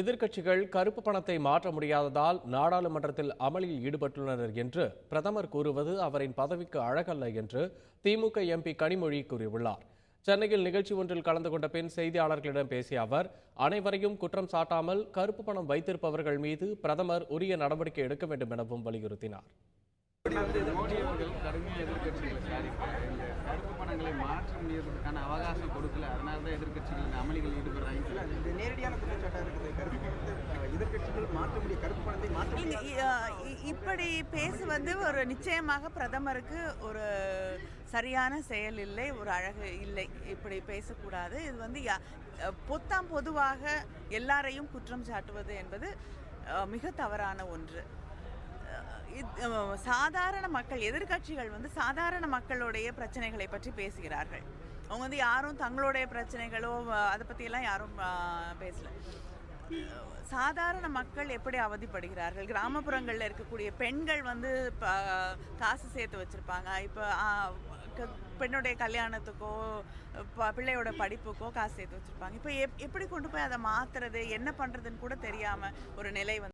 எதிர்க்கட்சிகள் கருப்பு பணத்தை மாற்ற முடியாததால் நாடாளுமன்றத்தில் அமளியில் ஈடுபட்டுள்ளனர் என்று பிரதமர் கூறுவது அவரின் பதவிக்கு அழகல்ல என்று திமுக எம்பி கனிமொழி கூறியுள்ளார். சென்னையில் நிகழ்ச்சி ஒன்றில் கலந்து கொண்ட பின் செய்தியாளர்களிடம் பேசிய அவர், அனைவரையும் குற்றம் சாட்டாமல் கருப்பு பணம் வைத்திருப்பவர்கள் மீது பிரதமர் உரிய நடவடிக்கை எடுக்க வேண்டும் எனவும் வலியுறுத்தினார். மோடி அவர்கள் கடுமையாக எதிர்கட்சிகளை இந்த கருப்பு பணங்களை மாற்ற முடியறதுக்கான அவகாசம் கொடுக்கல. அதனால தான் எதிர்கட்சிகள் அமளிகள் ஈடுபடுறாங்க. இது நேரடியான குற்றச்சாட்டாக இருக்குது. கருப்பு பணத்தை எதிர்கட்சிகள் மாற்ற முடியும், கருப்பு பணத்தை மாற்ற முடியும். இப்படி பேசுவது ஒரு நிச்சயமாக பிரதமருக்கு ஒரு சரியான செயல் இல்லை, ஒரு அழகு இல்லை. இப்படி பேசக்கூடாது. இது பொதுவாக எல்லாரையும் குற்றம் சாட்டுவது என்பது மிக தவறான ஒன்று. சாதாரண மக்கள், எதிர்கட்சிகள் சாதாரண மக்களுடைய பிரச்சனைகளை பற்றி பேசுகிறார்கள். அவங்க யாரும் தங்களுடைய பிரச்சனைகளோ அதை பற்றியெல்லாம் யாரும் பேசல. சாதாரண மக்கள் எப்படி அவதிப்படுகிறார்கள். கிராமப்புறங்களில் இருக்கக்கூடிய பெண்கள் காசு சேர்த்து வச்சுருப்பாங்க. இப்போ பெண்ணுடைய கல்யாணத்துக்கோ பிள்ளையோட படிப்புக்கோ காசு சேர்த்து வச்சுருப்பாங்க. இப்போ எப்படி கொண்டு போய் அதை மாற்றுறது, என்ன பண்ணுறதுன்னு கூட தெரியாமல் ஒரு நிலை